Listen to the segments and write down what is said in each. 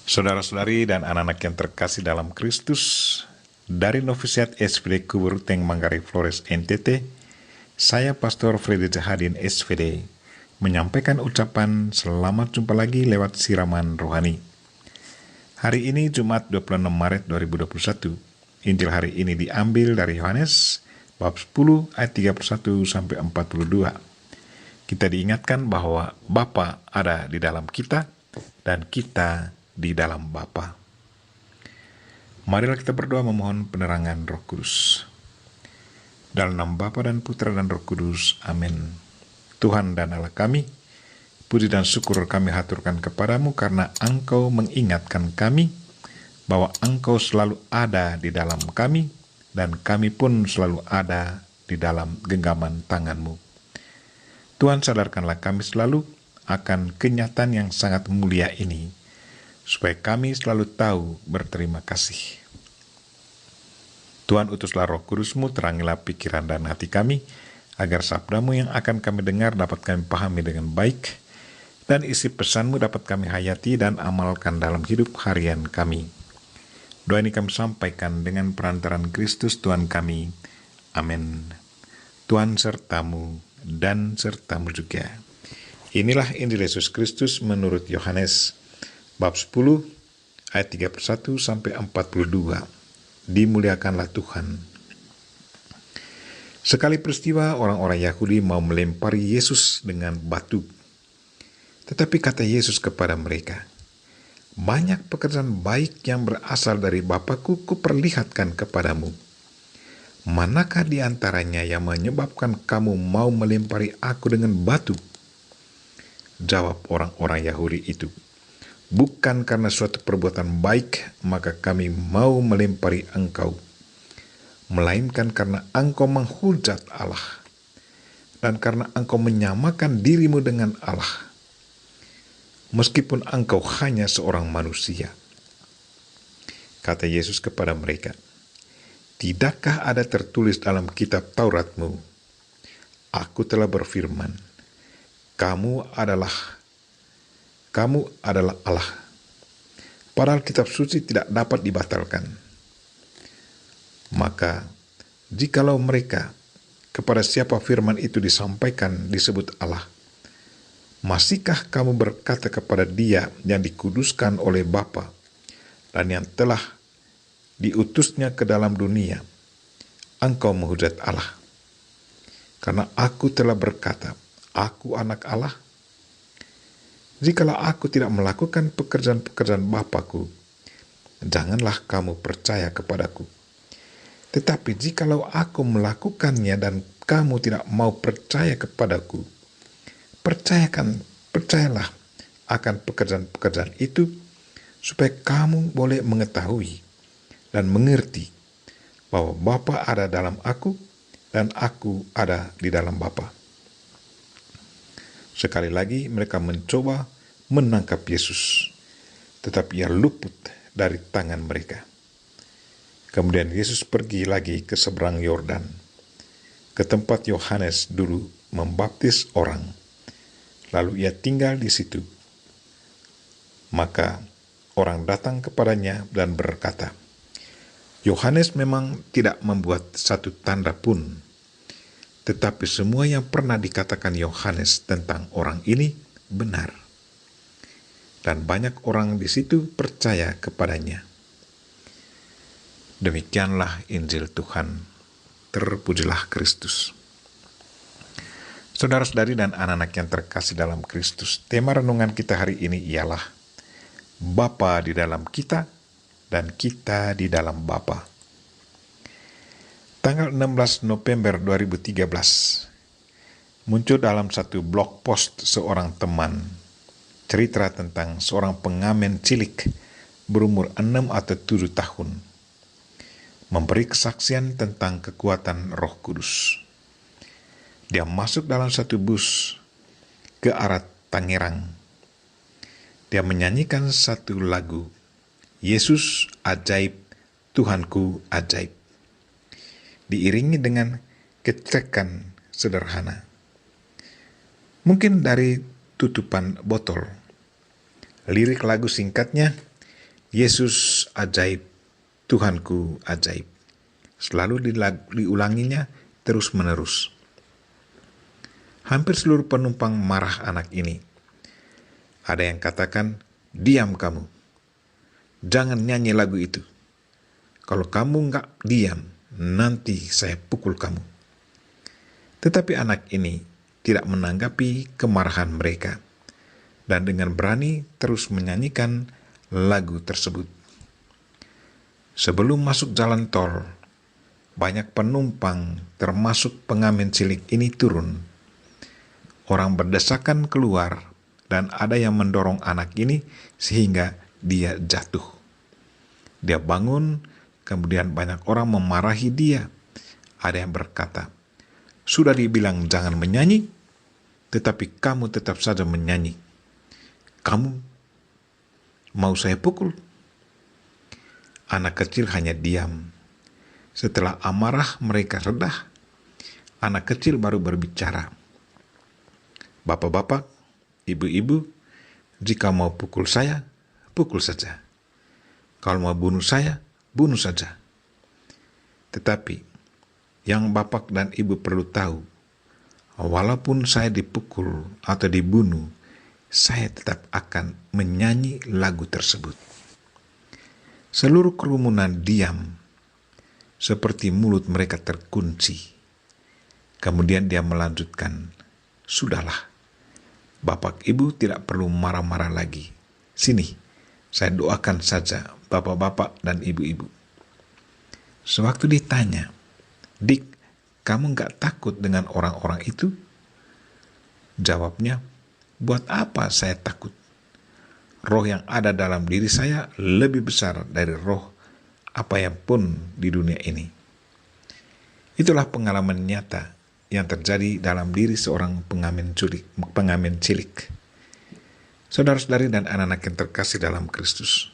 Saudara-saudari dan anak-anak yang terkasih dalam Kristus, dari Novisiat SVD Kuburuteng Manggarai Flores NTT, saya Pastor Freddy Jahadin SVD menyampaikan ucapan selamat jumpa lagi lewat siraman rohani. Hari ini Jumat 26 Maret 2021. Injil hari ini diambil dari Yohanes bab 10 ayat 31 sampai 42. Kita diingatkan bahwa Bapa ada di dalam kita dan kita di dalam Bapa. Marilah kita berdoa memohon penerangan Roh Kudus. Dalam nama Bapa dan Putra dan Roh Kudus. Amin. Tuhan dan Allah kami, puji dan syukur kami haturkan kepadamu karena Engkau mengingatkan kami bahwa Engkau selalu ada di dalam kami dan kami pun selalu ada di dalam genggaman tangan-Mu. Tuhan, sadarkanlah kami selalu akan kenyataan yang sangat mulia ini, supaya kami selalu tahu berterima kasih. Tuhan, utuslah Roh Kudus-Mu, terangilah pikiran dan hati kami, agar sabda-Mu yang akan kami dengar dapat kami pahami dengan baik, dan isi pesan-Mu dapat kami hayati dan amalkan dalam hidup harian kami. Doa ini kami sampaikan dengan perantaran Kristus Tuhan kami. Amin. Tuhan sertamu dan sertamu juga. Inilah Injil Yesus Kristus menurut Yohanes bab 10 ayat 31 sampai 42. Dimuliakanlah Tuhan. Sekali peristiwa orang-orang Yahudi mau melempari Yesus dengan batu. Tetapi kata Yesus kepada mereka, "Banyak pekerjaan baik yang berasal dari Bapa-Ku kuperlihatkan kepadamu. Manakah di antaranya yang menyebabkan kamu mau melempari Aku dengan batu?" Jawab orang-orang Yahudi itu, "Bukan karena suatu perbuatan baik maka kami mau melempari engkau, melainkan karena engkau menghujat Allah, dan karena engkau menyamakan dirimu dengan Allah, meskipun engkau hanya seorang manusia." Kata Yesus kepada mereka, "Tidakkah ada tertulis dalam kitab Tauratmu, Aku telah berfirman, Kamu adalah Allah." Padahal kitab suci tidak dapat dibatalkan. Maka, jikalau mereka kepada siapa firman itu disampaikan disebut Allah, masihkah kamu berkata kepada Dia yang dikuduskan oleh Bapa dan yang telah diutusnya ke dalam dunia, engkau menghujat Allah? Karena Aku telah berkata, Aku anak Allah. Jikalau Aku tidak melakukan pekerjaan-pekerjaan Bapa-Ku, janganlah kamu percaya kepadaku. Tetapi jikalau Aku melakukannya dan kamu tidak mau percaya kepadaku, percayalah akan pekerjaan-pekerjaan itu, supaya kamu boleh mengetahui dan mengerti bahwa Bapa ada dalam Aku dan Aku ada di dalam Bapa. Sekali lagi mereka mencoba menangkap Yesus, tetapi Ia luput dari tangan mereka. Kemudian Yesus pergi lagi ke seberang Yordan, ke tempat Yohanes dulu membaptis orang. Lalu Ia tinggal di situ. Maka orang datang kepadanya dan berkata, "Yohanes memang tidak membuat satu tanda pun, tetapi semua yang pernah dikatakan Yohanes tentang orang ini benar." Dan banyak orang di situ percaya kepadanya. Demikianlah Injil Tuhan. Terpujilah Kristus. Saudara-saudari dan anak-anak yang terkasih dalam Kristus, tema renungan kita hari ini ialah Bapa di dalam kita dan kita di dalam Bapa. Tanggal 16 November 2013, muncul dalam satu blog post seorang teman cerita tentang seorang pengamen cilik berumur 6 atau 7 tahun, memberi kesaksian tentang kekuatan Roh Kudus. Dia masuk dalam satu bus ke arah Tangerang. Dia menyanyikan satu lagu, "Yesus ajaib, Tuhanku ajaib," diiringi dengan kecekan sederhana. Mungkin dari tutupan botol. Lirik lagu singkatnya, Yesus ajaib, Tuhanku ajaib. Selalu diulanginya terus-menerus. Hampir seluruh penumpang marah anak ini. Ada yang katakan, diam kamu. Jangan nyanyi lagu itu. Kalau kamu nggak diam, nanti saya pukul kamu. Tetapi anak ini tidak menanggapi kemarahan mereka, dan dengan berani terus menyanyikan lagu tersebut. Sebelum masuk jalan tol, banyak penumpang termasuk pengamen cilik ini turun. Orang berdesakan keluar, dan ada yang mendorong anak ini sehingga dia jatuh. Dia bangun, kemudian banyak orang memarahi dia. Ada yang berkata, sudah dibilang jangan menyanyi, tetapi kamu tetap saja menyanyi. Kamu mau saya pukul? Anak kecil hanya diam. Setelah amarah mereka redah, anak kecil baru berbicara. Bapak-bapak, ibu-ibu, jika mau pukul saya, pukul saja. Kalau mau bunuh saya, bunuh saja. Tetapi, yang bapak dan ibu perlu tahu, walaupun saya dipukul atau dibunuh, saya tetap akan menyanyi lagu tersebut. Seluruh kerumunan diam, seperti mulut mereka terkunci. Kemudian dia melanjutkan, sudahlah, bapak ibu tidak perlu marah-marah lagi. Sini, saya doakan saja bapak-bapak dan ibu-ibu. Sewaktu ditanya, Dik, kamu gak takut dengan orang-orang itu? Jawabnya, buat apa saya takut? Roh yang ada dalam diri saya lebih besar dari roh apa yang pun di dunia ini. Itulah pengalaman nyata yang terjadi dalam diri seorang pengamen cilik. Saudara-saudari dan anak-anak yang terkasih dalam Kristus.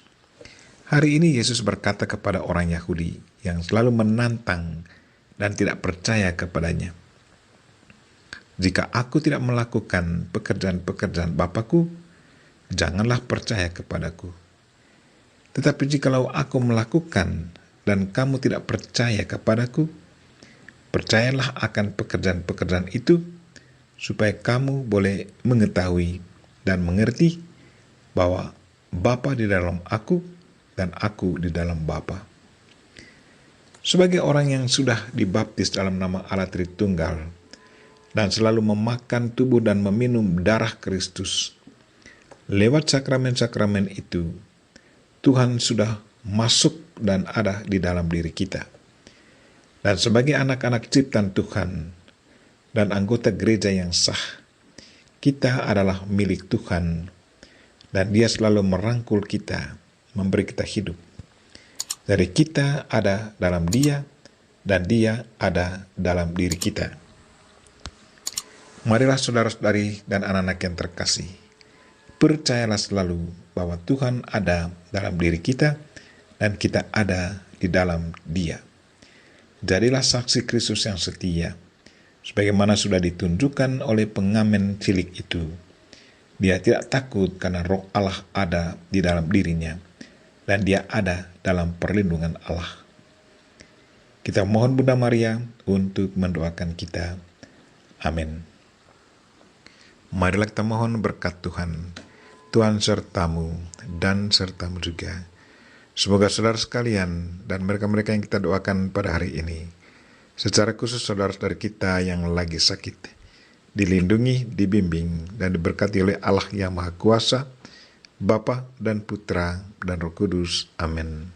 Hari ini Yesus berkata kepada orang Yahudi yang selalu menantang dan tidak percaya kepadanya, jika aku tidak melakukan pekerjaan-pekerjaan Bapakku, janganlah percaya kepadaku. Tetapi jikalau aku melakukan dan kamu tidak percaya kepadaku, percayalah akan pekerjaan-pekerjaan itu, supaya kamu boleh mengetahui dan mengerti bahwa Bapa di dalam aku dan aku di dalam Bapa. Sebagai orang yang sudah dibaptis dalam nama Allah Tritunggal dan selalu memakan tubuh dan meminum darah Kristus, lewat sakramen-sakramen itu, Tuhan sudah masuk dan ada di dalam diri kita. Dan sebagai anak-anak ciptaan Tuhan dan anggota gereja yang sah, kita adalah milik Tuhan, dan Dia selalu merangkul kita, memberi kita hidup. Dari kita ada dalam Dia, dan Dia ada dalam diri kita. Marilah saudara-saudari dan anak-anak yang terkasih, percayalah selalu bahwa Tuhan ada dalam diri kita, dan kita ada di dalam Dia. Jadilah saksi Kristus yang setia, sebagaimana sudah ditunjukkan oleh pengamen cilik itu. Dia tidak takut karena roh Allah ada di dalam dirinya, dan dia ada dalam perlindungan Allah. Kita mohon Bunda Maria untuk mendoakan kita. Amin. Marilah kita mohon berkat Tuhan. Tuhan sertamu dan sertamu juga. Semoga saudara sekalian dan mereka-mereka yang kita doakan pada hari ini, secara khusus saudara-saudara kita yang lagi sakit, dilindungi, dibimbing, dan diberkati oleh Allah yang Maha Kuasa, Bapa dan Putra dan Roh Kudus. Amin.